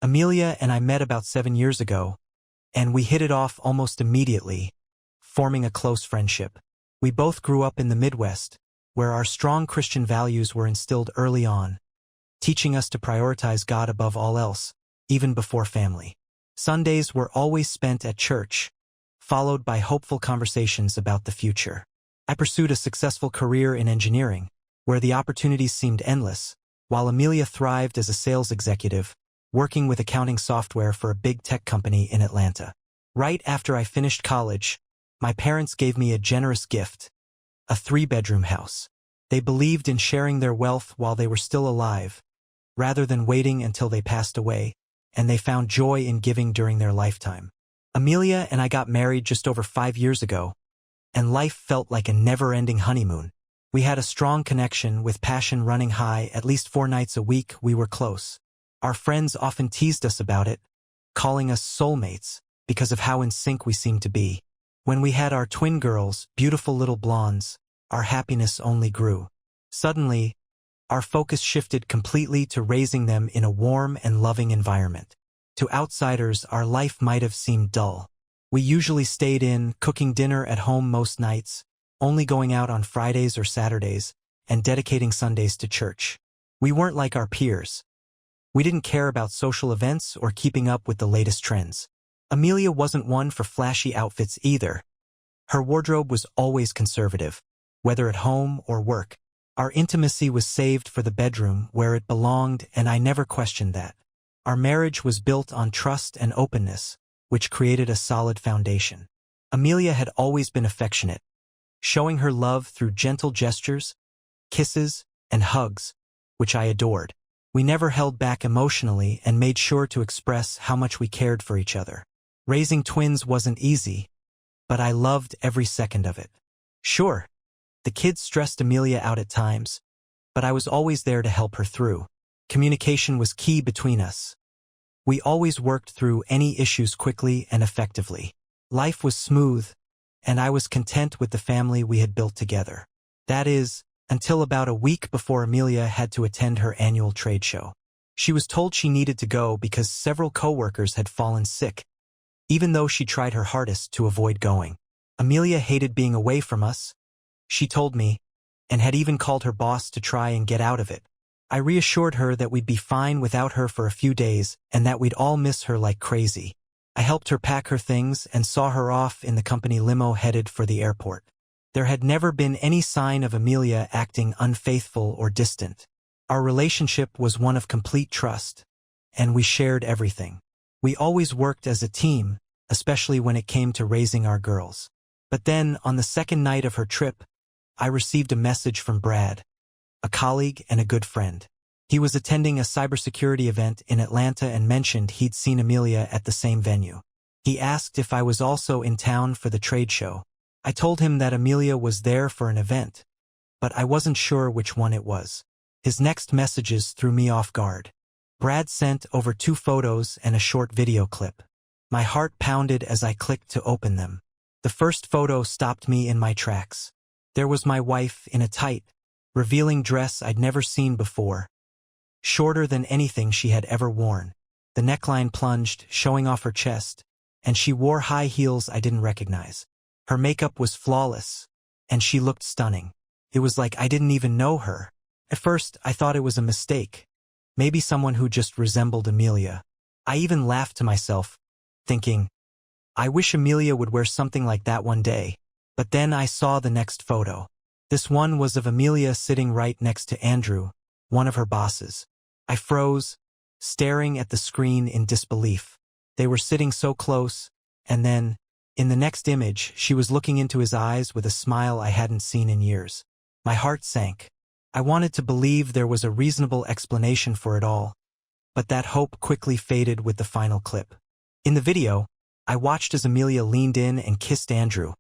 Amelia and I met about 7 years ago, and we hit it off almost immediately, forming a close friendship. We both grew up in the Midwest, where our strong Christian values were instilled early on, teaching us to prioritize God above all else, even before family. Sundays were always spent at church, followed by hopeful conversations about the future. I pursued a successful career in engineering, where the opportunities seemed endless, while Amelia thrived as a sales executive, working with accounting software for a big tech company in Atlanta. Right after I finished college, my parents gave me a generous gift, a 3-bedroom house. They believed in sharing their wealth while they were still alive, rather than waiting until they passed away, and they found joy in giving during their lifetime. Amelia and I got married just over 5 years ago, and life felt like a never-ending honeymoon. We had a strong connection, with passion running high. At least 4 nights a week we were close. Our friends often teased us about it, calling us soulmates because of how in sync we seemed to be. When we had our twin girls, beautiful little blondes, our happiness only grew. Suddenly, our focus shifted completely to raising them in a warm and loving environment. To outsiders, our life might have seemed dull. We usually stayed in, cooking dinner at home most nights, only going out on Fridays or Saturdays, and dedicating Sundays to church. We weren't like our peers. We didn't care about social events or keeping up with the latest trends. Amelia wasn't one for flashy outfits either. Her wardrobe was always conservative, whether at home or work. Our intimacy was saved for the bedroom, where it belonged, and I never questioned that. Our marriage was built on trust and openness, which created a solid foundation. Amelia had always been affectionate, showing her love through gentle gestures, kisses, and hugs, which I adored. We never held back emotionally and made sure to express how much we cared for each other. Raising twins wasn't easy, but I loved every second of it. Sure, the kids stressed Amelia out at times, but I was always there to help her through. Communication was key between us. We always worked through any issues quickly and effectively. Life was smooth, and I was content with the family we had built together. That is, until about a week before Amelia had to attend her annual trade show. She was told she needed to go because several coworkers had fallen sick, even though she tried her hardest to avoid going. Amelia hated being away from us, she told me, and had even called her boss to try and get out of it. I reassured her that we'd be fine without her for a few days and that we'd all miss her like crazy. I helped her pack her things and saw her off in the company limo headed for the airport. There had never been any sign of Amelia acting unfaithful or distant. Our relationship was one of complete trust, and we shared everything. We always worked as a team, especially when it came to raising our girls. But then, on the second night of her trip, I received a message from Brad, a colleague and a good friend. He was attending a cybersecurity event in Atlanta and mentioned he'd seen Amelia at the same venue. He asked if I was also in town for the trade show. I told him that Amelia was there for an event, but I wasn't sure which one it was. His next messages threw me off guard. Brad sent over 2 photos and a short video clip. My heart pounded as I clicked to open them. The first photo stopped me in my tracks. There was my wife in a tight, revealing dress I'd never seen before, shorter than anything she had ever worn. The neckline plunged, showing off her chest, and she wore high heels I didn't recognize. Her makeup was flawless, and she looked stunning. It was like I didn't even know her. At first, I thought it was a mistake, maybe someone who just resembled Amelia. I even laughed to myself, thinking, I wish Amelia would wear something like that one day. But then I saw the next photo. This one was of Amelia sitting right next to Andrew, one of her bosses. I froze, staring at the screen in disbelief. They were sitting so close, and then, in the next image, she was looking into his eyes with a smile I hadn't seen in years. My heart sank. I wanted to believe there was a reasonable explanation for it all, but that hope quickly faded with the final clip. In the video, I watched as Amelia leaned in and kissed Andrew,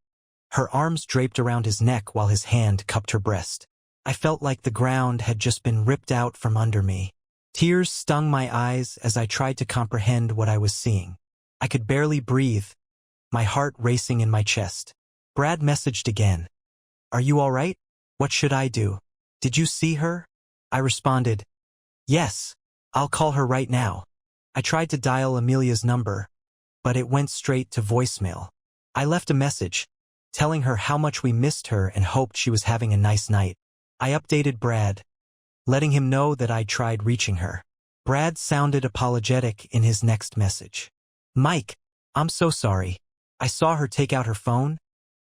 her arms draped around his neck while his hand cupped her breast. I felt like the ground had just been ripped out from under me. Tears stung my eyes as I tried to comprehend what I was seeing. I could barely breathe, my heart racing in my chest. Brad messaged again. Are you all right? What should I do? Did you see her? I responded, yes, I'll call her right now. I tried to dial Amelia's number, but it went straight to voicemail. I left a message, telling her how much we missed her and hoped she was having a nice night. I updated Brad, letting him know that I'd tried reaching her. Brad sounded apologetic in his next message. "Mike, I'm so sorry. I saw her take out her phone,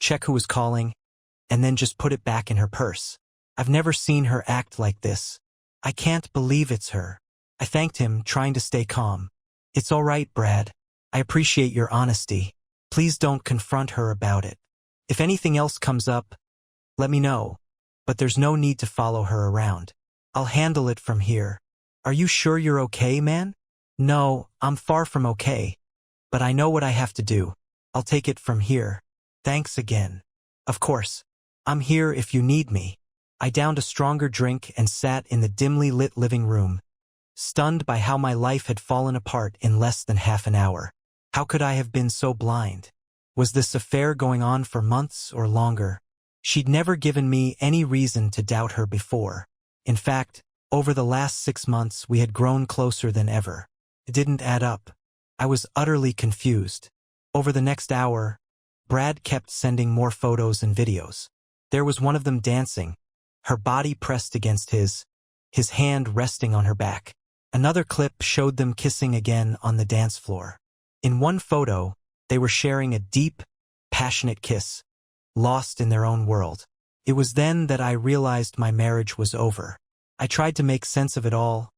check who was calling, and then just put it back in her purse. I've never seen her act like this. I can't believe it's her." I thanked him, trying to stay calm. "It's all right, Brad. I appreciate your honesty. Please don't confront her about it. If anything else comes up, let me know. But there's no need to follow her around. I'll handle it from here. Are you sure you're okay, man?" "No, I'm far from okay. But I know what I have to do. I'll take it from here. Thanks again." "Of course. I'm here if you need me." I downed a stronger drink and sat in the dimly lit living room, stunned by how my life had fallen apart in less than half an hour. How could I have been so blind? Was this affair going on for months or longer? She'd never given me any reason to doubt her before. In fact, over the last 6 months we had grown closer than ever. It didn't add up. I was utterly confused. Over the next hour, Brad kept sending more photos and videos. There was one of them dancing, her body pressed against his hand resting on her back. Another clip showed them kissing again on the dance floor. In one photo, they were sharing a deep, passionate kiss, lost in their own world. It was then that I realized my marriage was over. I tried to make sense of it all,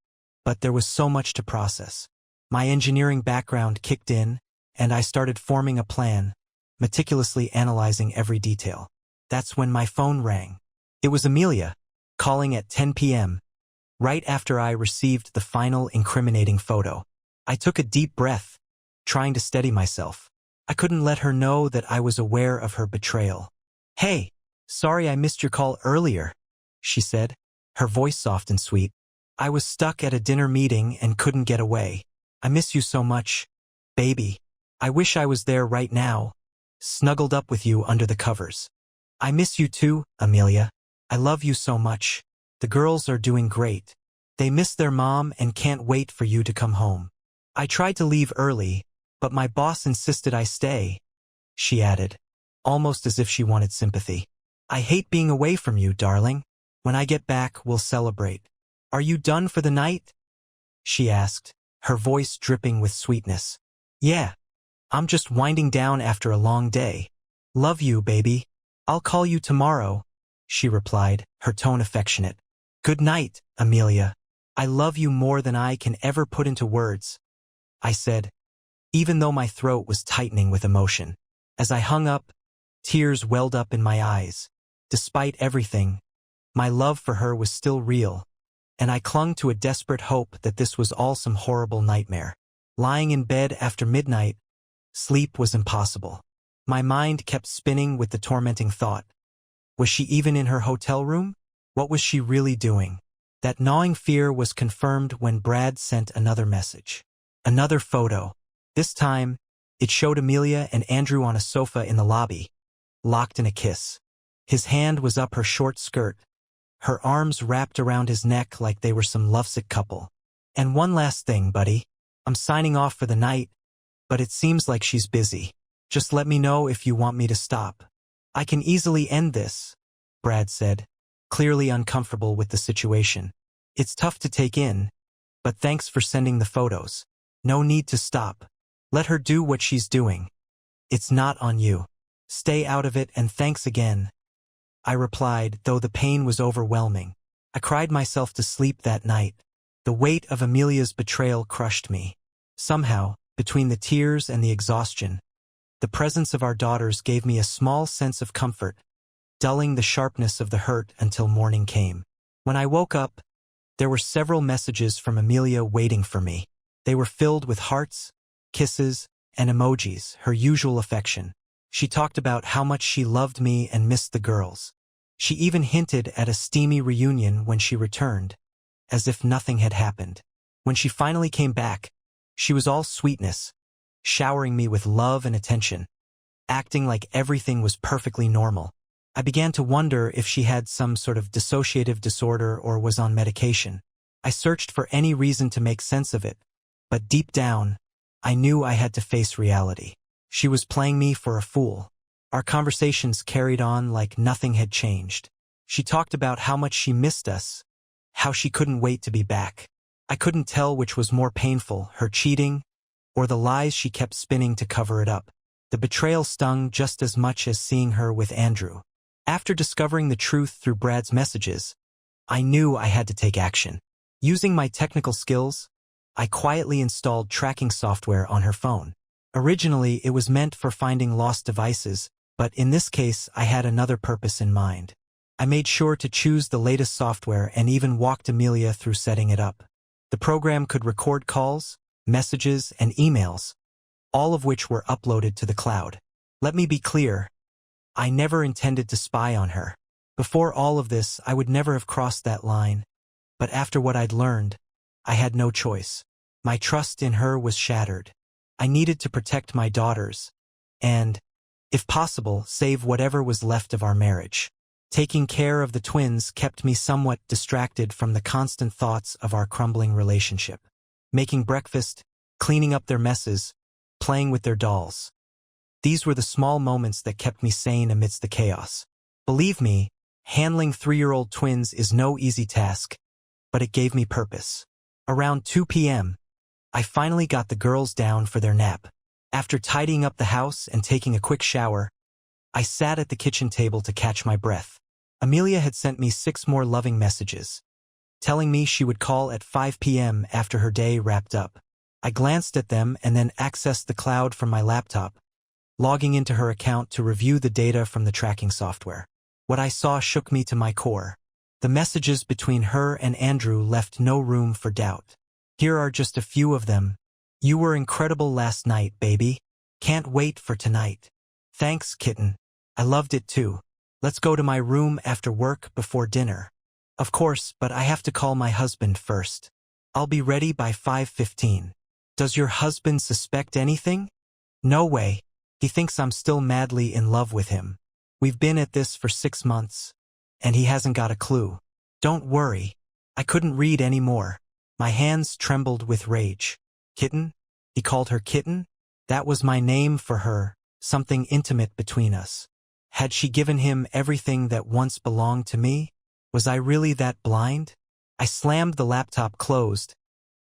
but there was so much to process. My engineering background kicked in, and I started forming a plan, meticulously analyzing every detail. That's when my phone rang. It was Amelia, calling at 10 p.m., right after I received the final incriminating photo. I took a deep breath, trying to steady myself. I couldn't let her know that I was aware of her betrayal. "Hey, sorry I missed your call earlier," she said, her voice soft and sweet. "I was stuck at a dinner meeting and couldn't get away. I miss you so much, baby. I wish I was there right now, snuggled up with you under the covers." "I miss you too, Amelia. I love you so much. The girls are doing great. They miss their mom and can't wait for you to come home." I tried to leave early, but my boss insisted I stay, she added, almost as if she wanted sympathy. "I hate being away from you, darling. When I get back, we'll celebrate." "Are you done for the night?" she asked, her voice dripping with sweetness. "Yeah. I'm just winding down after a long day. Love you, baby. I'll call you tomorrow," she replied, her tone affectionate. "Good night, Amelia. I love you more than I can ever put into words," I said, even though my throat was tightening with emotion. As I hung up, tears welled up in my eyes. Despite everything, my love for her was still real, and I clung to a desperate hope that this was all some horrible nightmare. Lying in bed after midnight, sleep was impossible. My mind kept spinning with the tormenting thought. Was she even in her hotel room? What was she really doing? That gnawing fear was confirmed when Brad sent another message. Another photo. This time, it showed Amelia and Andrew on a sofa in the lobby, locked in a kiss. His hand was up her short skirt, her arms wrapped around his neck like they were some lovesick couple. "And one last thing, buddy. I'm signing off for the night, but it seems like she's busy. Just let me know if you want me to stop." "I can easily end this," Brad said, clearly uncomfortable with the situation. "It's tough to take in, but thanks for sending the photos. No need to stop. Let her do what she's doing. It's not on you. Stay out of it and thanks again," I replied, though the pain was overwhelming. I cried myself to sleep that night. The weight of Amelia's betrayal crushed me. Somehow, between the tears and the exhaustion, the presence of our daughters gave me a small sense of comfort, dulling the sharpness of the hurt until morning came. When I woke up, there were several messages from Amelia waiting for me. They were filled with hearts, kisses, and emojis, her usual affection. She talked about how much she loved me and missed the girls. She even hinted at a steamy reunion when she returned, as if nothing had happened. When she finally came back, she was all sweetness, showering me with love and attention, acting like everything was perfectly normal. I began to wonder if she had some sort of dissociative disorder or was on medication. I searched for any reason to make sense of it, But deep down, I knew I had to face reality. She was playing me for a fool. Our conversations carried on like nothing had changed. She talked about how much she missed us, how she couldn't wait to be back. I couldn't tell which was more painful, her cheating, or the lies she kept spinning to cover it up. The betrayal stung just as much as seeing her with Andrew. After discovering the truth through Brad's messages, I knew I had to take action. Using my technical skills, I quietly installed tracking software on her phone. Originally, it was meant for finding lost devices, but in this case, I had another purpose in mind. I made sure to choose the latest software and even walked Amelia through setting it up. The program could record calls, messages, and emails, all of which were uploaded to the cloud. Let me be clear, I never intended to spy on her. Before all of this, I would never have crossed that line, but after what I'd learned, I had no choice. My trust in her was shattered. I needed to protect my daughters, and, if possible, save whatever was left of our marriage. Taking care of the twins kept me somewhat distracted from the constant thoughts of our crumbling relationship. Making breakfast, cleaning up their messes, playing with their dolls. These were the small moments that kept me sane amidst the chaos. Believe me, handling 3-year-old twins is no easy task, but it gave me purpose. Around 2 p.m., I finally got the girls down for their nap. After tidying up the house and taking a quick shower, I sat at the kitchen table to catch my breath. Amelia had sent me 6 more loving messages, telling me she would call at 5 p.m. after her day wrapped up. I glanced at them and then accessed the cloud from my laptop, logging into her account to review the data from the tracking software. What I saw shook me to my core. The messages between her and Andrew left no room for doubt. Here are just a few of them. You were incredible last night, baby. Can't wait for tonight. Thanks, kitten. I loved it too. Let's go to my room after work before dinner. Of course, but I have to call my husband first. I'll be ready by 5:15. Does your husband suspect anything? No way. He thinks I'm still madly in love with him. We've been at this for 6 months, and he hasn't got a clue. Don't worry. I couldn't read any more. My hands trembled with rage. Kitten? He called her kitten? That was my name for her, something intimate between us. Had she given him everything that once belonged to me? Was I really that blind? I slammed the laptop closed,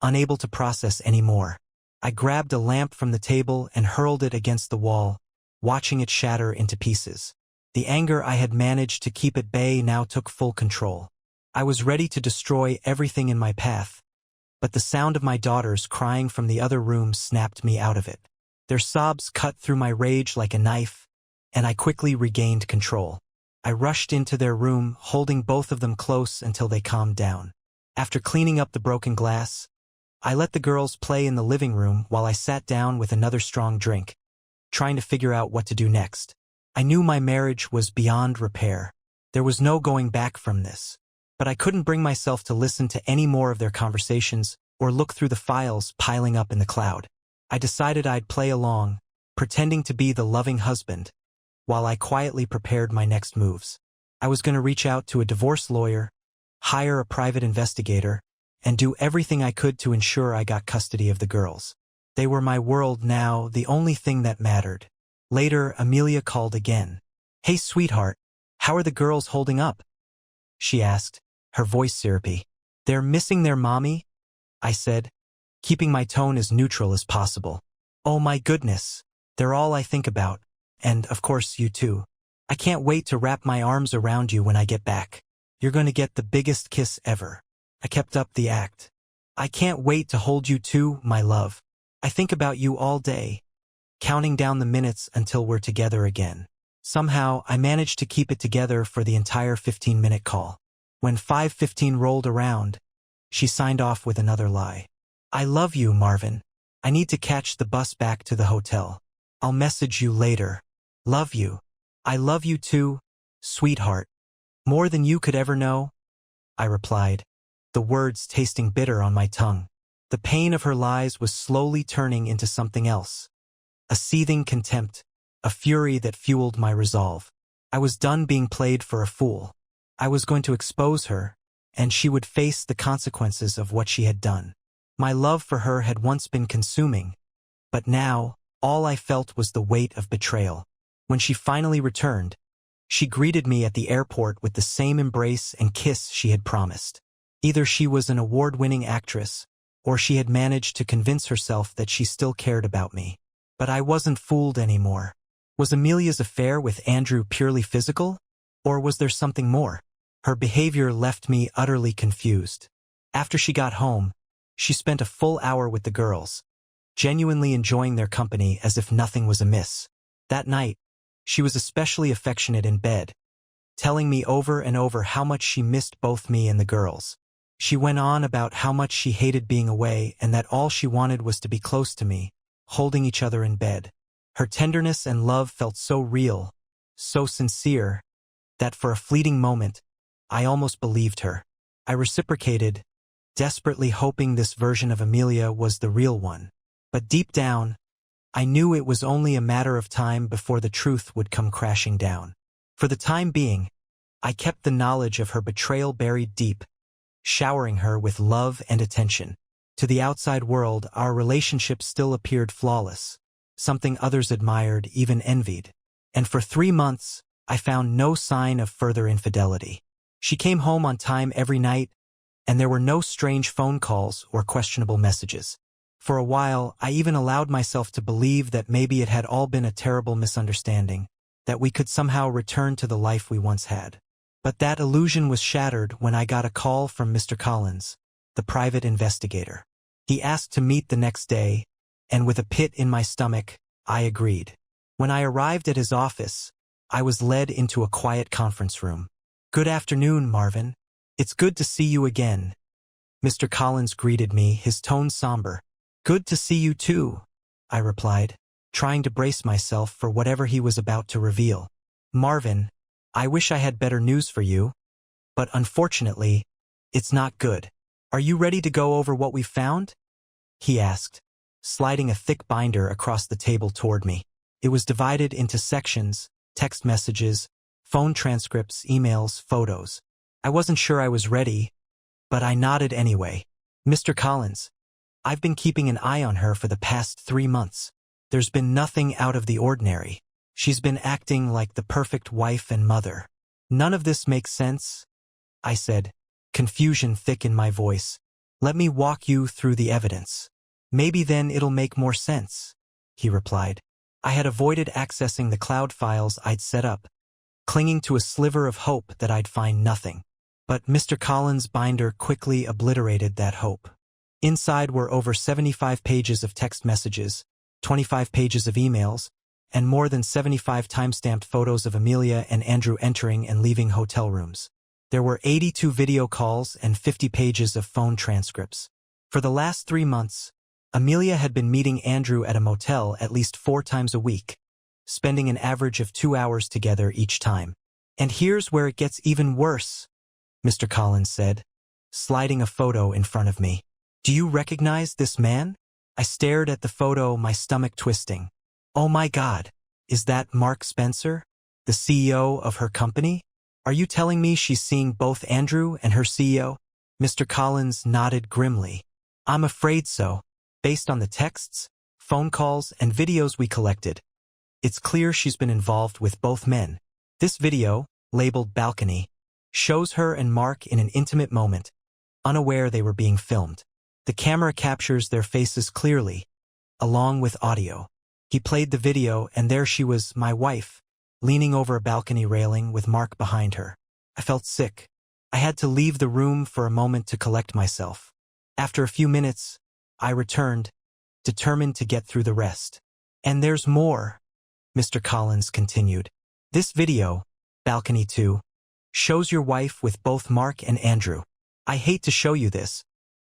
unable to process any more. I grabbed a lamp from the table and hurled it against the wall, watching it shatter into pieces. The anger I had managed to keep at bay now took full control. I was ready to destroy everything in my path, but the sound of my daughters crying from the other room snapped me out of it. Their sobs cut through my rage like a knife, and I quickly regained control. I rushed into their room, holding both of them close until they calmed down. After cleaning up the broken glass, I let the girls play in the living room while I sat down with another strong drink, trying to figure out what to do next. I knew my marriage was beyond repair. There was no going back from this. But I couldn't bring myself to listen to any more of their conversations or look through the files piling up in the cloud. I decided I'd play along, pretending to be the loving husband, while I quietly prepared my next moves. I was going to reach out to a divorce lawyer, hire a private investigator, and do everything I could to ensure I got custody of the girls. They were my world now, the only thing that mattered. Later, Amelia called again. Hey, sweetheart, how are the girls holding up? She asked, her voice syrupy. They're missing their mommy? I said, keeping my tone as neutral as possible. Oh my goodness, they're all I think about. And, of course, you too. I can't wait to wrap my arms around you when I get back. You're going to get the biggest kiss ever. I kept up the act. I can't wait to hold you too, my love. I think about you all day, counting down the minutes until we're together again. Somehow, I managed to keep it together for the entire 15-minute call. When 5:15 rolled around, she signed off with another lie. I love you, Marvin. I need to catch the bus back to the hotel. I'll message you later. Love you. I love you too, sweetheart. More than you could ever know, I replied, the words tasting bitter on my tongue. The pain of her lies was slowly turning into something else. A seething contempt, a fury that fueled my resolve. I was done being played for a fool. I was going to expose her, and she would face the consequences of what she had done. My love for her had once been consuming, but now, all I felt was the weight of betrayal. When she finally returned, she greeted me at the airport with the same embrace and kiss she had promised. Either she was an award-winning actress, or she had managed to convince herself that she still cared about me. But I wasn't fooled anymore. Was Amelia's affair with Andrew purely physical? Or was there something more? Her behavior left me utterly confused. After she got home, she spent a full hour with the girls, genuinely enjoying their company as if nothing was amiss. That night, she was especially affectionate in bed, telling me over and over how much she missed both me and the girls. She went on about how much she hated being away and that all she wanted was to be close to me, holding each other in bed. Her tenderness and love felt so real, so sincere, that for a fleeting moment, I almost believed her. I reciprocated, desperately hoping this version of Amelia was the real one. But deep down, I knew it was only a matter of time before the truth would come crashing down. For the time being, I kept the knowledge of her betrayal buried deep, showering her with love and attention. To the outside world, our relationship still appeared flawless, something others admired, even envied. And for 3 months, I found no sign of further infidelity. She came home on time every night, and there were no strange phone calls or questionable messages. For a while, I even allowed myself to believe that maybe it had all been a terrible misunderstanding, that we could somehow return to the life we once had. But that illusion was shattered when I got a call from Mr. Collins, the private investigator. He asked to meet the next day, and with a pit in my stomach, I agreed. When I arrived at his office, I was led into a quiet conference room. "Good afternoon, Marvin. It's good to see you again." Mr. Collins greeted me, his tone somber. "Good to see you too," I replied, trying to brace myself for whatever he was about to reveal. "Marvin, I wish I had better news for you, but unfortunately, it's not good. Are you ready to go over what we've found?" he asked, sliding a thick binder across the table toward me. It was divided into sections: text messages, phone transcripts, emails, photos. I wasn't sure I was ready, but I nodded anyway. "Mr. Collins, I've been keeping an eye on her for the past 3 months. There's been nothing out of the ordinary. She's been acting like the perfect wife and mother." "None of this makes sense," I said, confusion thick in my voice. "Let me walk you through the evidence. Maybe then it'll make more sense," he replied. I had avoided accessing the cloud files I'd set up, clinging to a sliver of hope that I'd find nothing. But Mr. Collins' binder quickly obliterated that hope. Inside were over 75 pages of text messages, 25 pages of emails, and more than 75 timestamped photos of Amelia and Andrew entering and leaving hotel rooms. There were 82 video calls and 50 pages of phone transcripts. For the last 3 months, Amelia had been meeting Andrew at a motel at least 4 times a week, spending an average of 2 hours together each time. "And here's where it gets even worse," Mr. Collins said, sliding a photo in front of me. "Do you recognize this man?" I stared at the photo, my stomach twisting. "Oh my God, is that Mark Spencer, the CEO of her company? Are you telling me she's seeing both Andrew and her CEO?" Mr. Collins nodded grimly. "I'm afraid so. Based on the texts, phone calls, and videos we collected, it's clear she's been involved with both men. This video, labeled Balcony, shows her and Mark in an intimate moment, unaware they were being filmed. The camera captures their faces clearly, along with audio. He played the video, and there she was, my wife, leaning over a balcony railing with Mark behind her. I felt sick. I had to leave the room for a moment to collect myself. After a few minutes, I returned, determined to get through the rest. "And there's more," Mr. Collins continued. "This video, Balcony 2, shows your wife with both Mark and Andrew. I hate to show you this,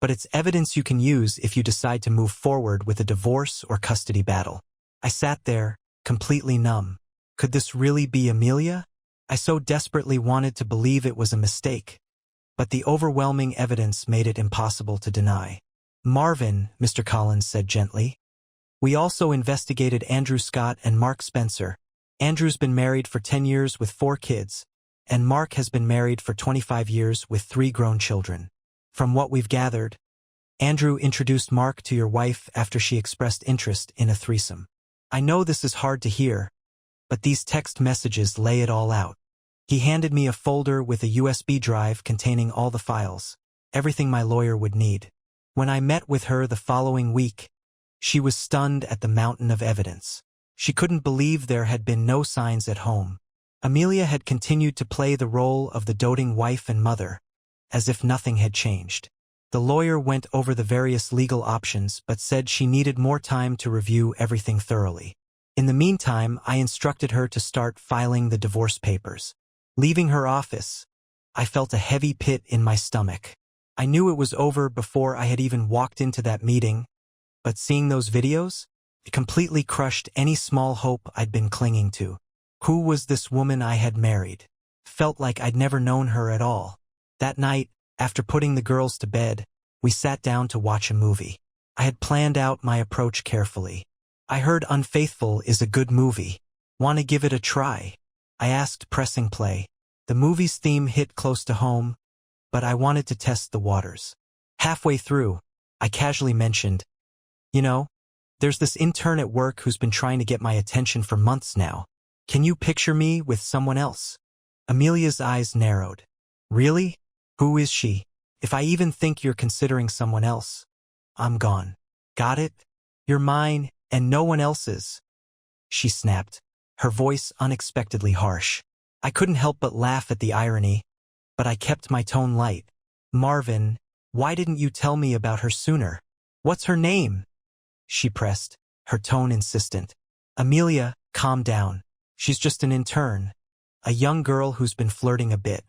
but it's evidence you can use if you decide to move forward with a divorce or custody battle." I sat there, completely numb. Could this really be Amelia? I so desperately wanted to believe it was a mistake, but the overwhelming evidence made it impossible to deny. "Marvin," Mr. Collins said gently, "we also investigated Andrew Scott and Mark Spencer. Andrew's been married for 10 years with 4 kids, and Mark has been married for 25 years with 3 grown children. From what we've gathered, Andrew introduced Mark to your wife after she expressed interest in a threesome. I know this is hard to hear, but these text messages lay it all out. He handed me a folder with a USB drive containing all the files, everything my lawyer would need. When I met with her the following week, she was stunned at the mountain of evidence. She couldn't believe there had been no signs at home. Amelia had continued to play the role of the doting wife and mother, as if nothing had changed. The lawyer went over the various legal options but said she needed more time to review everything thoroughly. In the meantime, I instructed her to start filing the divorce papers. Leaving her office, I felt a heavy pit in my stomach. I knew it was over before I had even walked into that meeting, but seeing those videos, it completely crushed any small hope I'd been clinging to. Who was this woman I had married? Felt like I'd never known her at all. That night, after putting the girls to bed, we sat down to watch a movie. I had planned out my approach carefully. I heard Unfaithful is a good movie. Want to give it a try? I asked, pressing play. The movie's theme hit close to home, but I wanted to test the waters. Halfway through, I casually mentioned, there's this intern at work who's been trying to get my attention for months now. Can you picture me with someone else? Amelia's eyes narrowed. Really? Who is she? If I even think you're considering someone else, I'm gone. Got it? You're mine, and no one else's. She snapped, her voice unexpectedly harsh. I couldn't help but laugh at the irony, but I kept my tone light. Marvin, why didn't you tell me about her sooner? What's her name? She pressed, her tone insistent. Amelia, calm down. She's just an intern. A young girl who's been flirting a bit.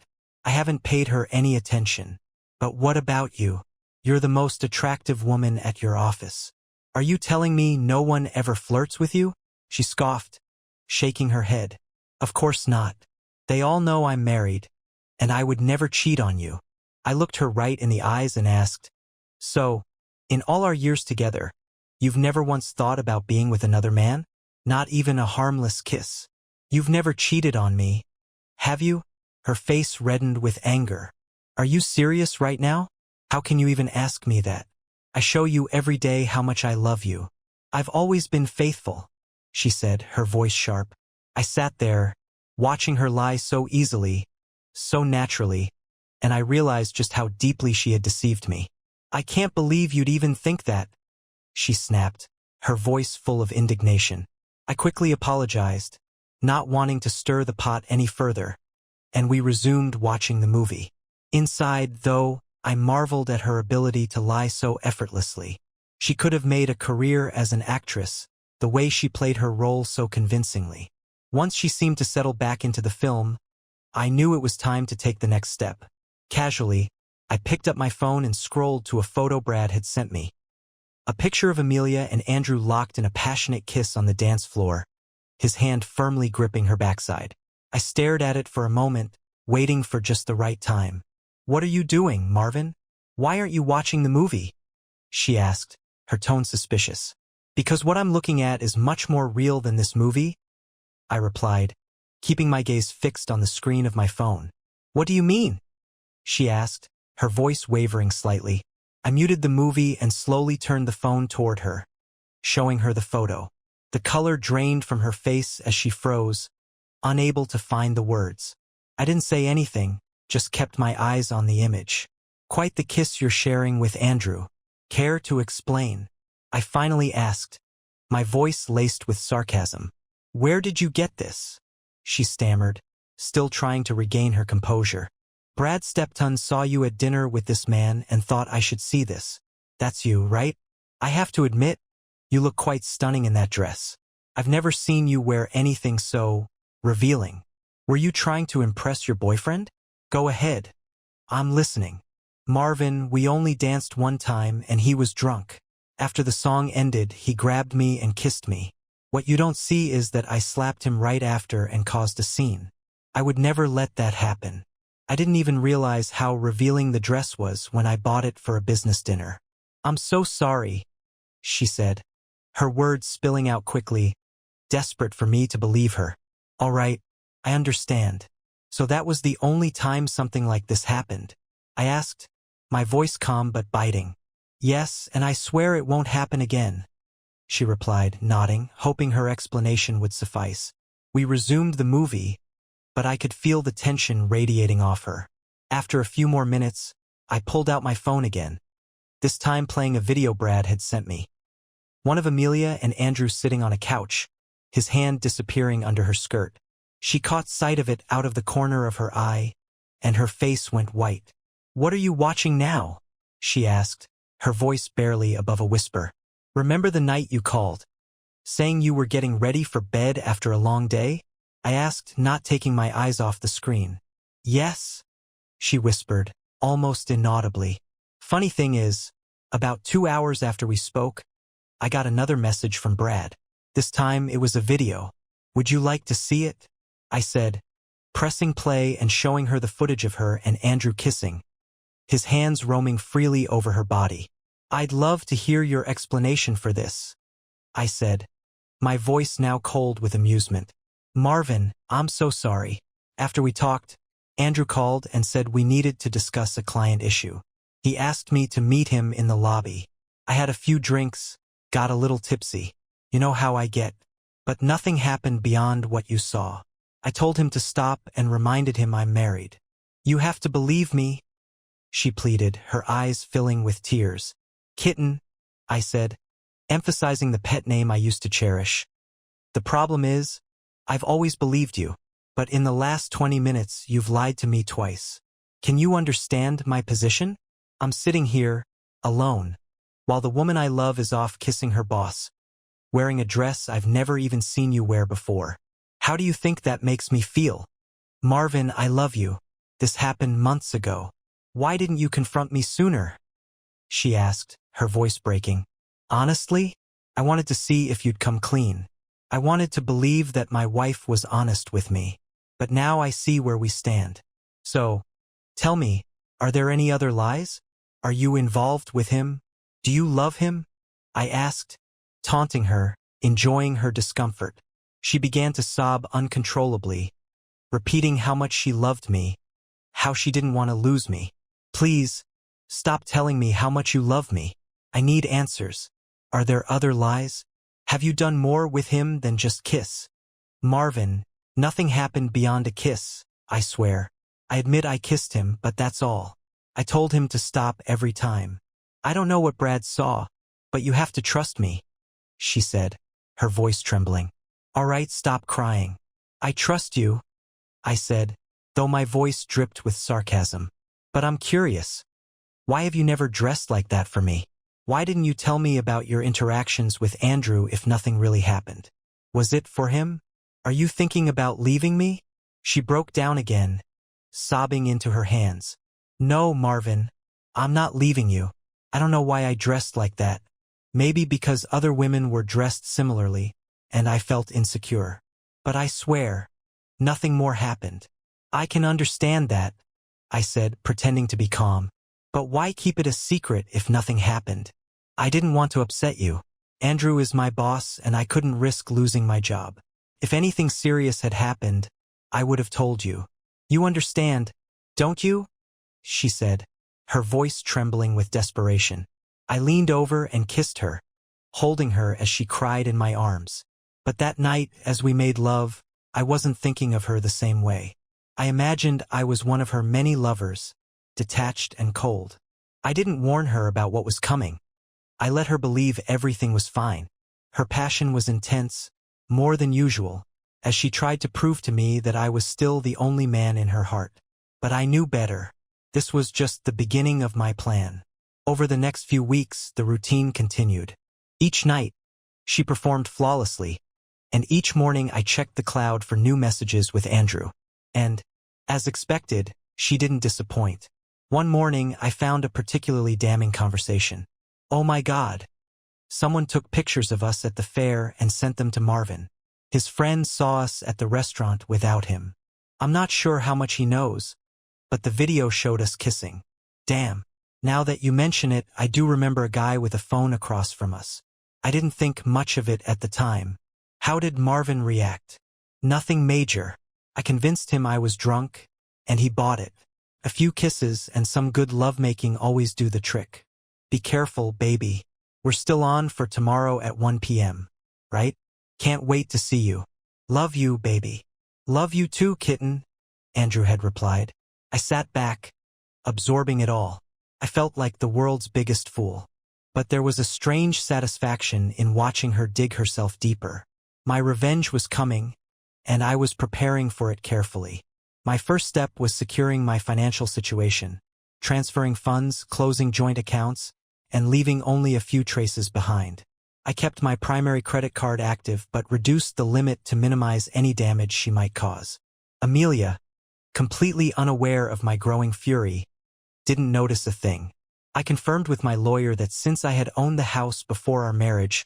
I haven't paid her any attention. But what about you? You're the most attractive woman at your office. Are you telling me no one ever flirts with you? She scoffed, shaking her head. Of course not. They all know I'm married, and I would never cheat on you. I looked her right in the eyes and asked, so, in all our years together, you've never once thought about being with another man? Not even a harmless kiss. You've never cheated on me, have you? Her face reddened with anger. Are you serious right now? How can you even ask me that? I show you every day how much I love you. I've always been faithful, she said, her voice sharp. I sat there, watching her lie so easily, so naturally, and I realized just how deeply she had deceived me. I can't believe you'd even think that, she snapped, her voice full of indignation. I quickly apologized, not wanting to stir the pot any further, and we resumed watching the movie. Inside, though, I marveled at her ability to lie so effortlessly. She could have made a career as an actress, the way she played her role so convincingly. Once she seemed to settle back into the film, I knew it was time to take the next step. Casually, I picked up my phone and scrolled to a photo Brad had sent me. A picture of Amelia and Andrew locked in a passionate kiss on the dance floor, his hand firmly gripping her backside. I stared at it for a moment, waiting for just the right time. What are you doing, Marvin? Why aren't you watching the movie? She asked, her tone suspicious. Because what I'm looking at is much more real than this movie, I replied, keeping my gaze fixed on the screen of my phone. What do you mean? She asked, her voice wavering slightly. I muted the movie and slowly turned the phone toward her, showing her the photo. The color drained from her face as she froze, unable to find the words. I didn't say anything, just kept my eyes on the image. Quite the kiss you're sharing with Andrew. Care to explain? I finally asked, my voice laced with sarcasm. Where did you get this? She stammered, still trying to regain her composure. Brad Stepton saw you at dinner with this man and thought I should see this. That's you, right? I have to admit, you look quite stunning in that dress. I've never seen you wear anything so revealing. Were you trying to impress your boyfriend? Go ahead. I'm listening. Marvin, we only danced one time and he was drunk. After the song ended, he grabbed me and kissed me. What you don't see is that I slapped him right after and caused a scene. I would never let that happen. I didn't even realize how revealing the dress was when I bought it for a business dinner. I'm so sorry, she said, her words spilling out quickly, desperate for me to believe her. All right, I understand. So that was the only time something like this happened? I asked, my voice calm but biting. Yes, and I swear it won't happen again, she replied, nodding, hoping her explanation would suffice. We resumed the movie, but I could feel the tension radiating off her. After a few more minutes, I pulled out my phone again, this time playing a video Brad had sent me. One of Amelia and Andrew sitting on a couch, his hand disappearing under her skirt. She caught sight of it out of the corner of her eye, and her face went white. "What are you watching now?" she asked, her voice barely above a whisper. "Remember the night you called, saying you were getting ready for bed after a long day?" I asked, not taking my eyes off the screen. "Yes," she whispered, almost inaudibly. Funny thing is, about 2 hours after we spoke, I got another message from Brad. This time it was a video. "Would you like to see it?" I said, pressing play and showing her the footage of her and Andrew kissing, his hands roaming freely over her body. "I'd love to hear your explanation for this," I said, my voice now cold with amusement. "Marvin, I'm so sorry. After we talked, Andrew called and said we needed to discuss a client issue. He asked me to meet him in the lobby. I had a few drinks, got a little tipsy. You know how I get. But nothing happened beyond what you saw. I told him to stop and reminded him I'm married. You have to believe me," she pleaded, her eyes filling with tears. "Kitten," I said, emphasizing the pet name I used to cherish. "The problem is, I've always believed you, but in the last 20 minutes you've lied to me twice. Can you understand my position? I'm sitting here, alone, while the woman I love is off kissing her boss, wearing a dress I've never even seen you wear before. How do you think that makes me feel? Marvin, I love you. This happened months ago. Why didn't you confront me sooner?" she asked, her voice breaking. "Honestly, I wanted to see if you'd come clean. I wanted to believe that my wife was honest with me. But now I see where we stand. So, tell me, are there any other lies? Are you involved with him? Do you love him?" I asked, taunting her, enjoying her discomfort. She began to sob uncontrollably, repeating how much she loved me, how she didn't want to lose me. "Please, stop telling me how much you love me. I need answers. Are there other lies? Have you done more with him than just kiss?" "Marvin, nothing happened beyond a kiss, I swear. I admit I kissed him, but that's all. I told him to stop every time. I don't know what Brad saw, but you have to trust me," she said, her voice trembling. "All right, stop crying. I trust you," I said, though my voice dripped with sarcasm. "But I'm curious. Why have you never dressed like that for me? Why didn't you tell me about your interactions with Andrew if nothing really happened? Was it for him? Are you thinking about leaving me?" She broke down again, sobbing into her hands. "No, Marvin, I'm not leaving you. I don't know why I dressed like that. Maybe because other women were dressed similarly, and I felt insecure. But I swear, nothing more happened." "I can understand that," I said, pretending to be calm. "But why keep it a secret if nothing happened? I didn't want to upset you. Andrew is my boss, and I couldn't risk losing my job. If anything serious had happened, I would have told you. You understand, don't you?" she said, her voice trembling with desperation. I leaned over and kissed her, holding her as she cried in my arms. But that night, as we made love, I wasn't thinking of her the same way. I imagined I was one of her many lovers, detached and cold. I didn't warn her about what was coming. I let her believe everything was fine. Her passion was intense, more than usual, as she tried to prove to me that I was still the only man in her heart. But I knew better. This was just the beginning of my plan. Over the next few weeks, the routine continued. Each night, she performed flawlessly, and each morning I checked the cloud for new messages with Andrew. And, as expected, she didn't disappoint. One morning, I found a particularly damning conversation. "Oh my God. Someone took pictures of us at the fair and sent them to Marvin. His friends saw us at the restaurant without him. I'm not sure how much he knows, but the video showed us kissing. Damn. Now that you mention it, I do remember a guy with a phone across from us. I didn't think much of it at the time. How did Marvin react? Nothing major. I convinced him I was drunk, and he bought it. A few kisses and some good lovemaking always do the trick. Be careful, baby. We're still on for tomorrow at 1 p.m., right? Can't wait to see you. Love you, baby. Love you too, kitten, Andrew had replied. I sat back, absorbing it all. I felt like the world's biggest fool. But there was a strange satisfaction in watching her dig herself deeper. My revenge was coming, and I was preparing for it carefully. My first step was securing my financial situation, transferring funds, closing joint accounts, and leaving only a few traces behind. I kept my primary credit card active but reduced the limit to minimize any damage she might cause. Amelia, completely unaware of my growing fury, didn't notice a thing. I confirmed with my lawyer that since I had owned the house before our marriage,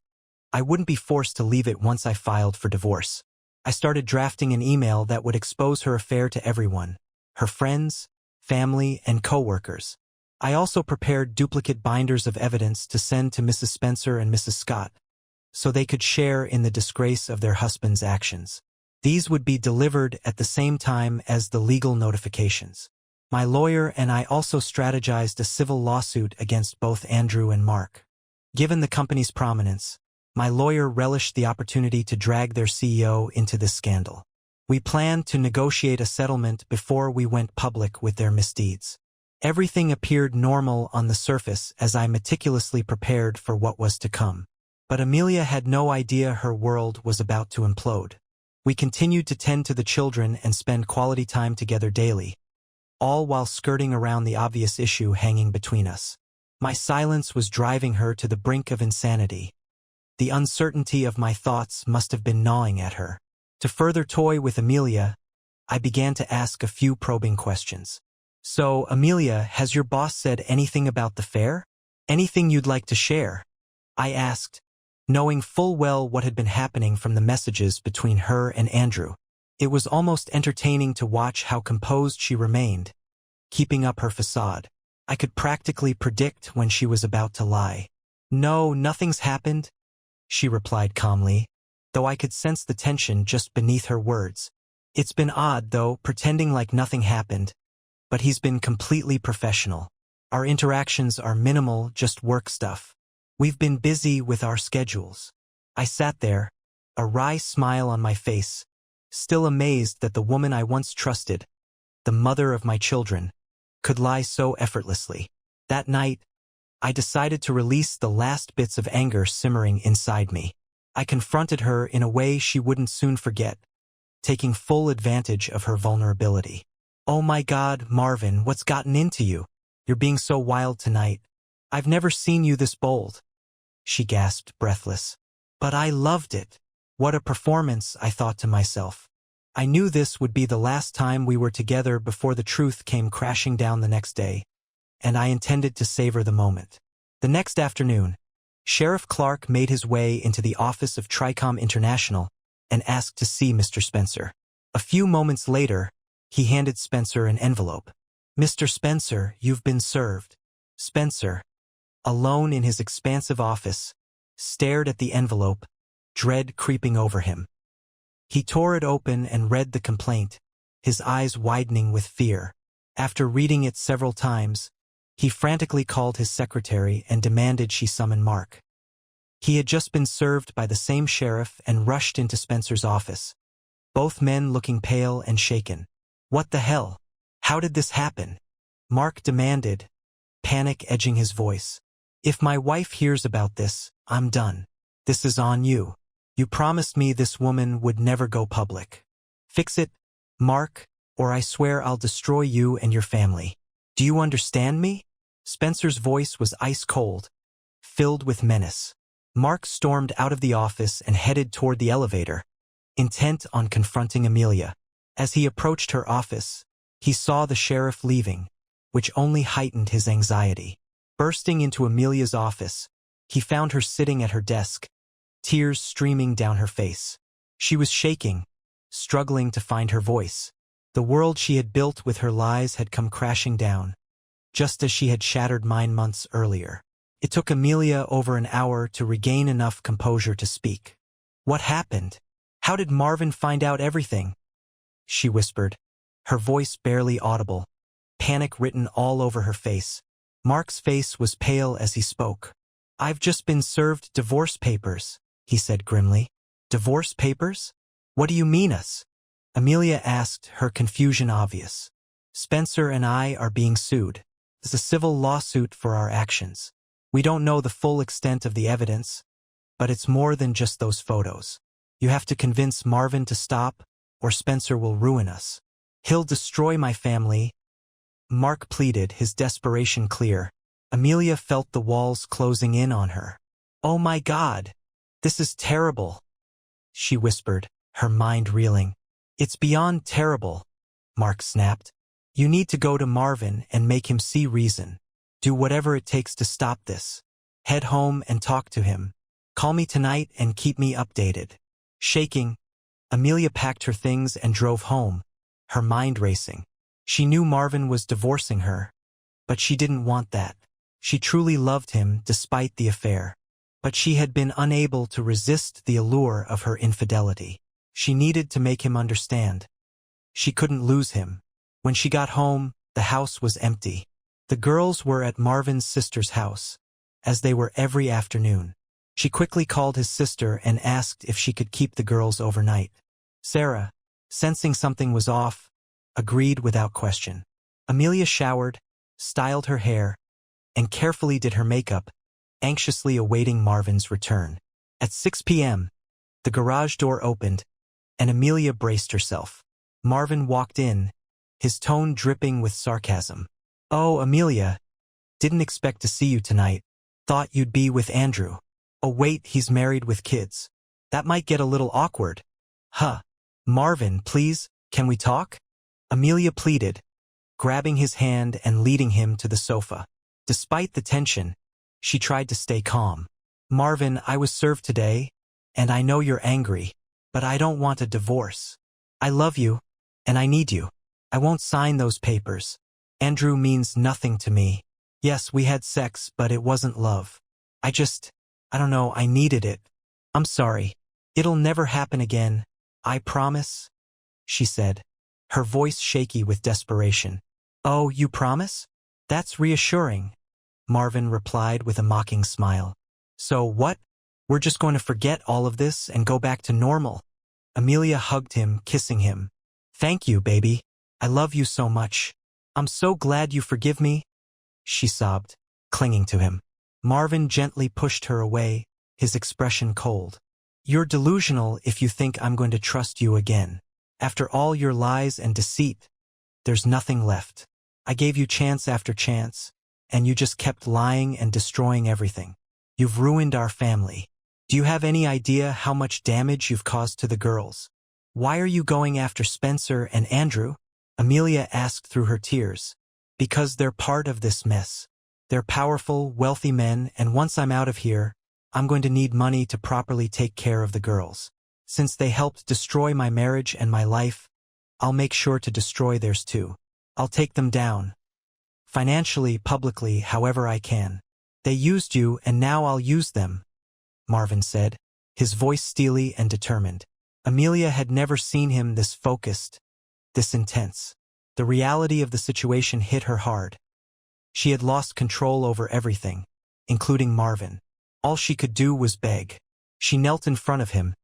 I wouldn't be forced to leave it once I filed for divorce. I started drafting an email that would expose her affair to everyone, her friends, family, and co-workers. I also prepared duplicate binders of evidence to send to Mrs. Spencer and Mrs. Scott, so they could share in the disgrace of their husbands' actions. These would be delivered at the same time as the legal notifications. My lawyer and I also strategized a civil lawsuit against both Andrew and Mark. Given the company's prominence, my lawyer relished the opportunity to drag their CEO into this scandal. We planned to negotiate a settlement before we went public with their misdeeds. Everything appeared normal on the surface as I meticulously prepared for what was to come. But Amelia had no idea her world was about to implode. We continued to tend to the children and spend quality time together daily, all while skirting around the obvious issue hanging between us. My silence was driving her to the brink of insanity. The uncertainty of my thoughts must have been gnawing at her. To further toy with Amelia, I began to ask a few probing questions. So, Amelia, has your boss said anything about the fair? Anything you'd like to share? I asked, knowing full well what had been happening from the messages between her and Andrew. It was almost entertaining to watch how composed she remained, keeping up her facade. I could practically predict when she was about to lie. No, nothing's happened, she replied calmly, though I could sense the tension just beneath her words. It's been odd, though, pretending like nothing happened, but he's been completely professional. Our interactions are minimal, just work stuff. We've been busy with our schedules. I sat there, a wry smile on my face, still amazed that the woman I once trusted, the mother of my children, could lie so effortlessly. That night, I decided to release the last bits of anger simmering inside me. I confronted her in a way she wouldn't soon forget, taking full advantage of her vulnerability. Oh my God, Marvin, what's gotten into you? You're being so wild tonight. I've never seen you this bold, she gasped, breathless. But I loved it. What a performance, I thought to myself. I knew this would be the last time we were together before the truth came crashing down the next day, and I intended to savor the moment. The next afternoon, Sheriff Clark made his way into the office of Tricom International and asked to see Mr. Spencer. A few moments later, he handed Spencer an envelope. Mr. Spencer, you've been served. Spencer, alone in his expansive office, stared at the envelope, dread creeping over him. He tore it open and read the complaint, his eyes widening with fear. After reading it several times, he frantically called his secretary and demanded she summon Mark. He had just been served by the same sheriff and rushed into Spencer's office, both men looking pale and shaken. What the hell? How did this happen? Mark demanded, panic edging his voice. If my wife hears about this, I'm done. This is on you. You promised me this woman would never go public. Fix it, Mark, or I swear I'll destroy you and your family. Do you understand me? Spencer's voice was ice cold, filled with menace. Mark stormed out of the office and headed toward the elevator, intent on confronting Amelia. As he approached her office, he saw the sheriff leaving, which only heightened his anxiety. Bursting into Amelia's office, he found her sitting at her desk, tears streaming down her face. She was shaking, struggling to find her voice. The world she had built with her lies had come crashing down, just as she had shattered mine months earlier. It took Amelia over an hour to regain enough composure to speak. What happened? How did Marvin find out everything? She whispered, her voice barely audible, panic written all over her face. Mark's face was pale as he spoke. "I've just been served divorce papers," he said grimly. "Divorce papers? What do you mean us?" Amelia asked, her confusion obvious. "Spencer and I are being sued. It's a civil lawsuit for our actions. We don't know the full extent of the evidence, but it's more than just those photos. You have to convince Marvin to stop, or Spencer will ruin us. He'll destroy my family." Mark pleaded, his desperation clear. Amelia felt the walls closing in on her. "Oh my God! This is terrible," she whispered, her mind reeling. "It's beyond terrible," Mark snapped. "You need to go to Marvin and make him see reason. Do whatever it takes to stop this. Head home and talk to him. Call me tonight and keep me updated." Shaking, Amelia packed her things and drove home, her mind racing. She knew Marvin was divorcing her, but she didn't want that. She truly loved him despite the affair. But she had been unable to resist the allure of her infidelity. She needed to make him understand. She couldn't lose him. When she got home, the house was empty. The girls were at Marvin's sister's house, as they were every afternoon. She quickly called his sister and asked if she could keep the girls overnight. Sarah, sensing something was off, agreed without question. Amelia showered, styled her hair, and carefully did her makeup, anxiously awaiting Marvin's return. At 6 p.m., the garage door opened, and Amelia braced herself. Marvin walked in, his tone dripping with sarcasm. "Oh, Amelia, didn't expect to see you tonight. Thought you'd be with Andrew. Oh wait, he's married with kids. That might get a little awkward." "Huh. Marvin, please, can we talk?" Amelia pleaded, grabbing his hand and leading him to the sofa. Despite the tension, she tried to stay calm. "Marvin, I was served today, and I know you're angry, but I don't want a divorce. I love you, and I need you. I won't sign those papers. Andrew means nothing to me. Yes, we had sex, but it wasn't love. I don't know, I needed it. I'm sorry. It'll never happen again. I promise," she said, her voice shaky with desperation. "Oh, you promise? That's reassuring," Marvin replied with a mocking smile. "So what? We're just going to forget all of this and go back to normal?" Amelia hugged him, kissing him. "Thank you, baby. I love you so much. I'm so glad you forgive me," she sobbed, clinging to him. Marvin gently pushed her away, his expression cold. "You're delusional if you think I'm going to trust you again. After all your lies and deceit, there's nothing left. I gave you chance after chance, and you just kept lying and destroying everything. You've ruined our family. Do you have any idea how much damage you've caused to the girls? Why are you going after Spencer and Andrew?" Amelia asked through her tears. "Because they're part of this mess. They're powerful, wealthy men, and once I'm out of here, I'm going to need money to properly take care of the girls. Since they helped destroy my marriage and my life, I'll make sure to destroy theirs too. I'll take them down. Financially, publicly, however I can. They used you, and now I'll use them," Marvin said, his voice steely and determined. Amelia had never seen him this focused, this intense. The reality of the situation hit her hard. She had lost control over everything, including Marvin. All she could do was beg. She knelt in front of him,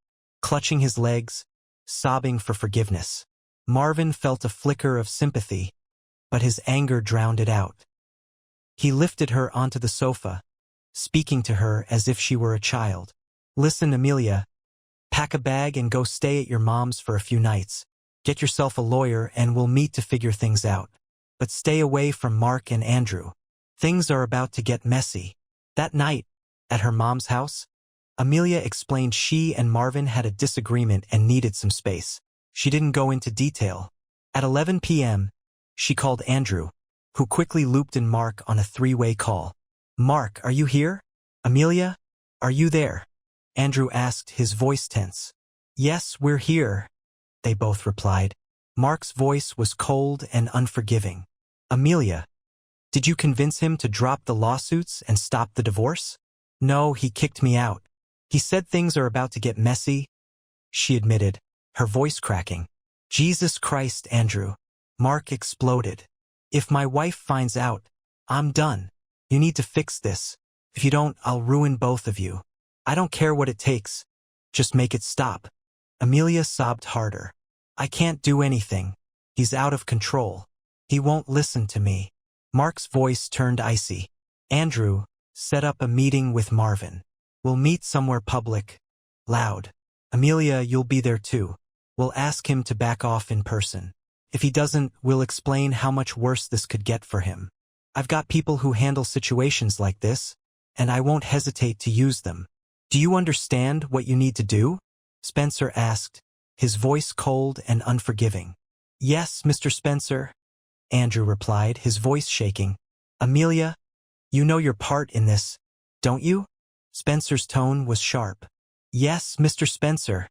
clutching his legs, sobbing for forgiveness. Marvin felt a flicker of sympathy, but his anger drowned it out. He lifted her onto the sofa, speaking to her as if she were a child. "Listen, Amelia, pack a bag and go stay at your mom's for a few nights. Get yourself a lawyer and we'll meet to figure things out. But stay away from Mark and Andrew. Things are about to get messy." That night, at her mom's house, Amelia explained she and Marvin had a disagreement and needed some space. She didn't go into detail. At 11 p.m., she called Andrew, who quickly looped in Mark on a three-way call. "Mark, are you here? Amelia, are you there?" Andrew asked, his voice tense. "Yes, we're here," they both replied. Mark's voice was cold and unforgiving. "Amelia, did you convince him to drop the lawsuits and stop the divorce?" "No, he kicked me out. He said things are about to get messy," she admitted, her voice cracking. "Jesus Christ, Andrew," Mark exploded. "If my wife finds out, I'm done. You need to fix this. If you don't, I'll ruin both of you. I don't care what it takes. Just make it stop. Amelia sobbed harder. I can't do anything. He's out of control. He won't listen to me. Mark's voice turned icy. Andrew, set up a meeting with Marvin. We'll meet somewhere public. Loud. Amelia, you'll be there too. We'll ask him to back off in person. If he doesn't, we'll explain how much worse this could get for him. I've got people who handle situations like this, and I won't hesitate to use them. Do you understand what you need to do? Spencer asked, his voice cold and unforgiving. Yes, Mr. Spencer, Andrew replied, his voice shaking. Amelia, you know your part in this, don't you? Spencer's tone was sharp. Yes, Mr. Spencer,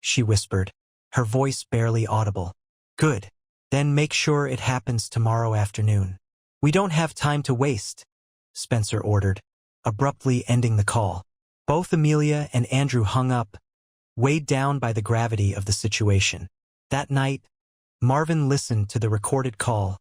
she whispered, her voice barely audible. Good. Then make sure it happens tomorrow afternoon. We don't have time to waste, Spencer ordered, abruptly ending the call. Both Amelia and Andrew hung up, weighed down by the gravity of the situation. That night, Marvin listened to the recorded call,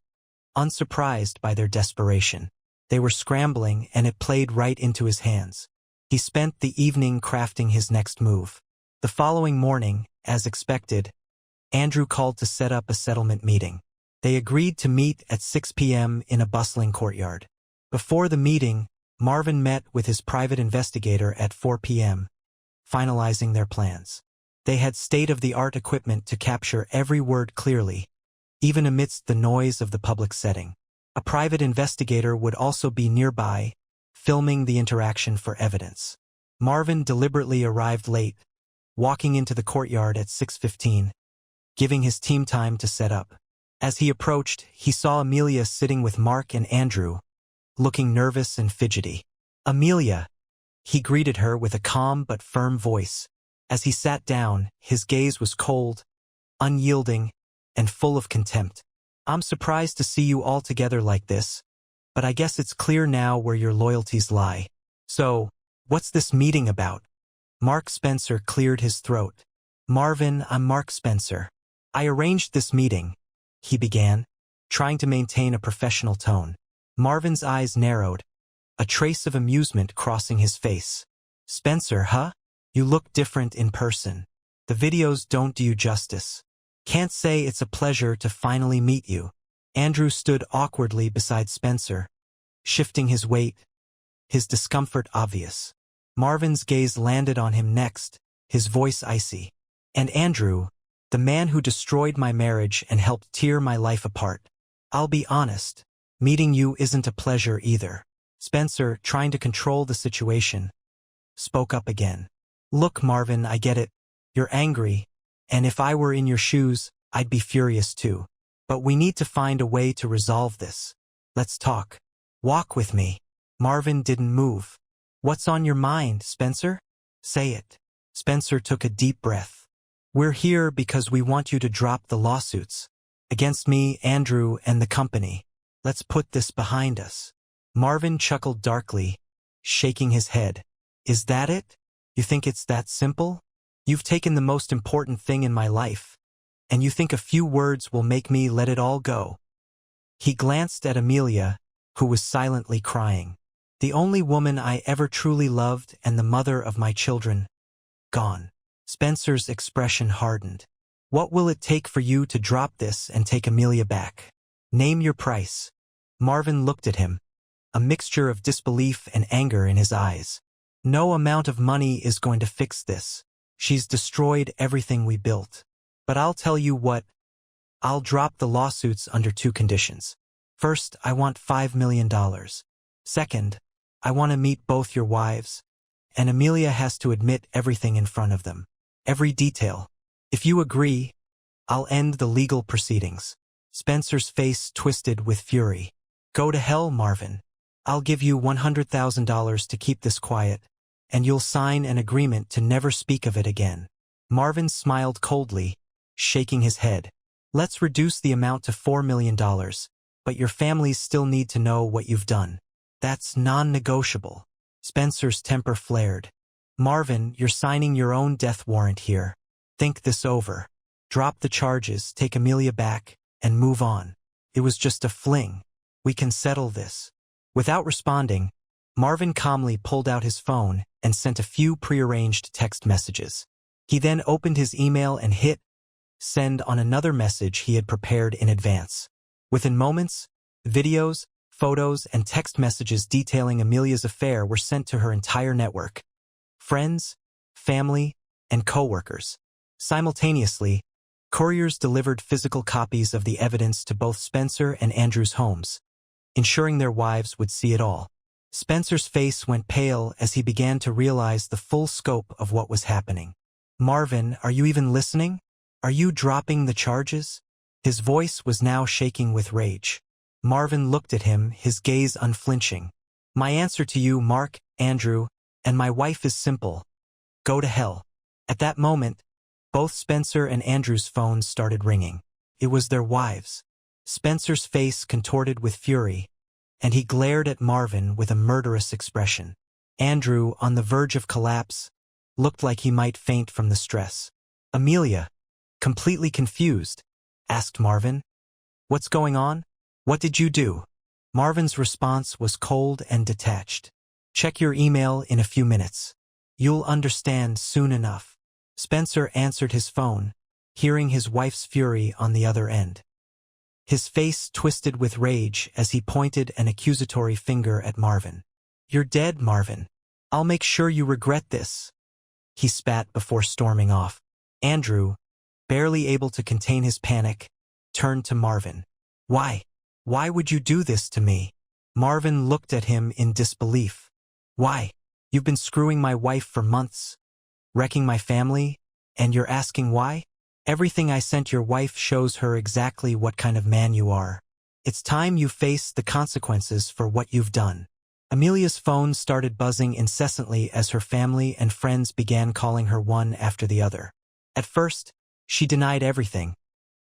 unsurprised by their desperation. They were scrambling, and it played right into his hands. He spent the evening crafting his next move. The following morning, as expected, Andrew called to set up a settlement meeting. They agreed to meet at 6 p.m. in a bustling courtyard. Before the meeting, Marvin met with his private investigator at 4 p.m., finalizing their plans. They had state-of-the-art equipment to capture every word clearly, even amidst the noise of the public setting. A private investigator would also be nearby, filming the interaction for evidence. Marvin deliberately arrived late, walking into the courtyard at 6:15, giving his team time to set up. As he approached, he saw Amelia sitting with Mark and Andrew, looking nervous and fidgety. Amelia, he greeted her with a calm but firm voice. As he sat down, his gaze was cold, unyielding, and full of contempt. I'm surprised to see you all together like this, but I guess it's clear now where your loyalties lie. So, what's this meeting about? Mark Spencer cleared his throat. Marvin, I'm Mark Spencer. I arranged this meeting, he began, trying to maintain a professional tone. Marvin's eyes narrowed, a trace of amusement crossing his face. Spencer, huh? You look different in person. The videos don't do you justice. Can't say it's a pleasure to finally meet you. Andrew stood awkwardly beside Spencer, shifting his weight, his discomfort obvious. Marvin's gaze landed on him next, his voice icy. And Andrew, the man who destroyed my marriage and helped tear my life apart. I'll be honest, meeting you isn't a pleasure either. Spencer, trying to control the situation, spoke up again. Look, Marvin, I get it. You're angry, and if I were in your shoes, I'd be furious too. But we need to find a way to resolve this. Let's talk. Walk with me. Marvin didn't move. What's on your mind, Spencer? Say it. Spencer took a deep breath. We're here because we want you to drop the lawsuits. Against me, Andrew, and the company. Let's put this behind us. Marvin chuckled darkly, shaking his head. Is that it? You think it's that simple? You've taken the most important thing in my life, and you think a few words will make me let it all go. He glanced at Amelia, who was silently crying. The only woman I ever truly loved and the mother of my children. Gone. Spencer's expression hardened. What will it take for you to drop this and take Amelia back? Name your price. Marvin looked at him, a mixture of disbelief and anger in his eyes. No amount of money is going to fix this. She's destroyed everything we built. But I'll tell you what, I'll drop the lawsuits under 2 conditions. First, I want $5 million. Second, I want to meet both your wives, and Amelia has to admit everything in front of them. Every detail. If you agree, I'll end the legal proceedings. Spencer's face twisted with fury. Go to hell, Marvin. I'll give you $100,000 to keep this quiet, and you'll sign an agreement to never speak of it again. Marvin smiled coldly, shaking his head. Let's reduce the amount to $4 million, but your families still need to know what you've done. That's non-negotiable. Spencer's temper flared. Marvin, you're signing your own death warrant here. Think this over. Drop the charges, take Amelia back, and move on. It was just a fling. We can settle this. Without responding, Marvin calmly pulled out his phone and sent a few prearranged text messages. He then opened his email and hit send on another message he had prepared in advance. Within moments, videos, photos, and text messages detailing Amelia's affair were sent to her entire network. Friends, family, and co-workers. Simultaneously, couriers delivered physical copies of the evidence to both Spencer and Andrew's homes, ensuring their wives would see it all. Spencer's face went pale as he began to realize the full scope of what was happening. "Marvin, are you even listening? Are you dropping the charges?" His voice was now shaking with rage. Marvin looked at him, his gaze unflinching. "My answer to you, Mark, Andrew, and my wife is simple. Go to hell." At that moment, both Spencer and Andrew's phones started ringing. It was their wives. Spencer's face contorted with fury, and he glared at Marvin with a murderous expression. Andrew, on the verge of collapse, looked like he might faint from the stress. "Amelia," completely confused, asked Marvin, "What's going on? What did you do?" Marvin's response was cold and detached. "Check your email in a few minutes. You'll understand soon enough." Spencer answered his phone, hearing his wife's fury on the other end. His face twisted with rage as he pointed an accusatory finger at Marvin. "You're dead, Marvin. I'll make sure you regret this," he spat before storming off. Andrew, barely able to contain his panic, turned to Marvin. "Why? Why would you do this to me?" Marvin looked at him in disbelief. "Why? You've been screwing my wife for months, wrecking my family, and you're asking why? Everything I sent your wife shows her exactly what kind of man you are. It's time you face the consequences for what you've done." Amelia's phone started buzzing incessantly as her family and friends began calling her one after the other. At first, she denied everything,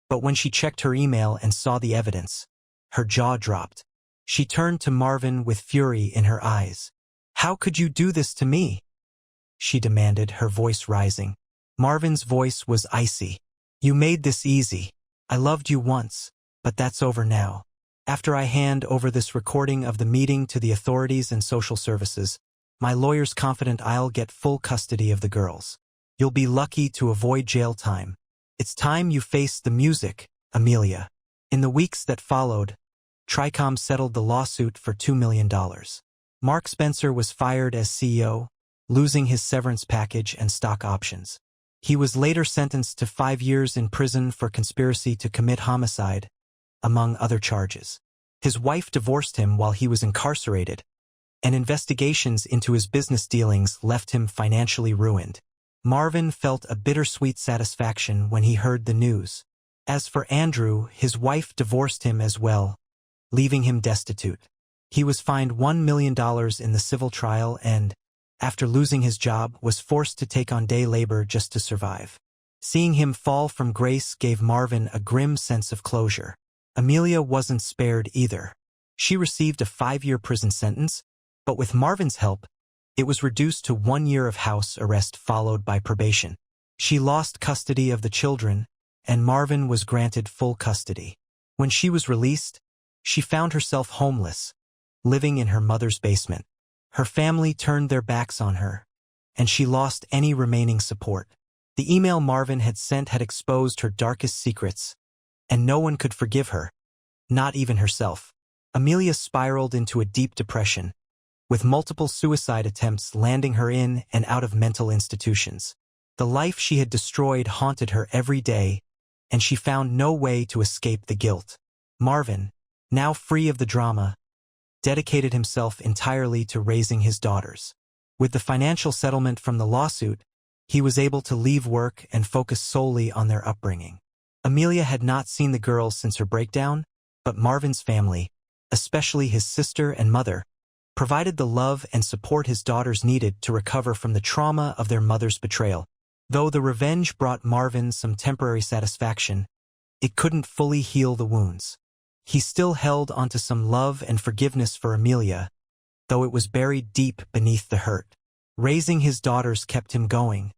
but when she checked her email and saw the evidence, her jaw dropped. She turned to Marvin with fury in her eyes. "How could you do this to me?" she demanded, her voice rising. Marvin's voice was icy. "You made this easy. I loved you once, but that's over now. After I hand over this recording of the meeting to the authorities and social services, my lawyer's confident I'll get full custody of the girls. You'll be lucky to avoid jail time. It's time you face the music, Amelia." In the weeks that followed, Tricom settled the lawsuit for $2 million. Mark Spencer was fired as CEO, losing his severance package and stock options. He was later sentenced to 5 years in prison for conspiracy to commit homicide, among other charges. His wife divorced him while he was incarcerated, and investigations into his business dealings left him financially ruined. Marvin felt a bittersweet satisfaction when he heard the news. As for Andrew, his wife divorced him as well, leaving him destitute. He was fined $1 million in the civil trial and, after losing his job, was forced to take on day labor just to survive. Seeing him fall from grace gave Marvin a grim sense of closure. Amelia wasn't spared either. She received a 5-year prison sentence, but with Marvin's help, it was reduced to 1 year of house arrest followed by probation. She lost custody of the children, and Marvin was granted full custody. When she was released, she found herself homeless, living in her mother's basement. Her family turned their backs on her, and she lost any remaining support. The email Marvin had sent had exposed her darkest secrets, and no one could forgive her, not even herself. Amelia spiraled into a deep depression, with multiple suicide attempts landing her in and out of mental institutions. The life she had destroyed haunted her every day, and she found no way to escape the guilt. Marvin, now free of the drama, dedicated himself entirely to raising his daughters. With the financial settlement from the lawsuit, he was able to leave work and focus solely on their upbringing. Amelia had not seen the girls since her breakdown, but Marvin's family, especially his sister and mother, provided the love and support his daughters needed to recover from the trauma of their mother's betrayal. Though the revenge brought Marvin some temporary satisfaction, it couldn't fully heal the wounds. He still held onto some love and forgiveness for Amelia, though it was buried deep beneath the hurt. Raising his daughters kept him going,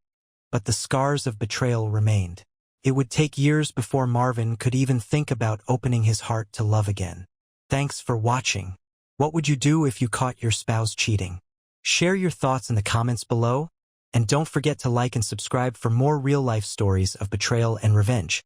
but the scars of betrayal remained. It would take years before Marvin could even think about opening his heart to love again. Thanks for watching. What would you do if you caught your spouse cheating? Share your thoughts in the comments below, and don't forget to like and subscribe for more real-life stories of betrayal and revenge.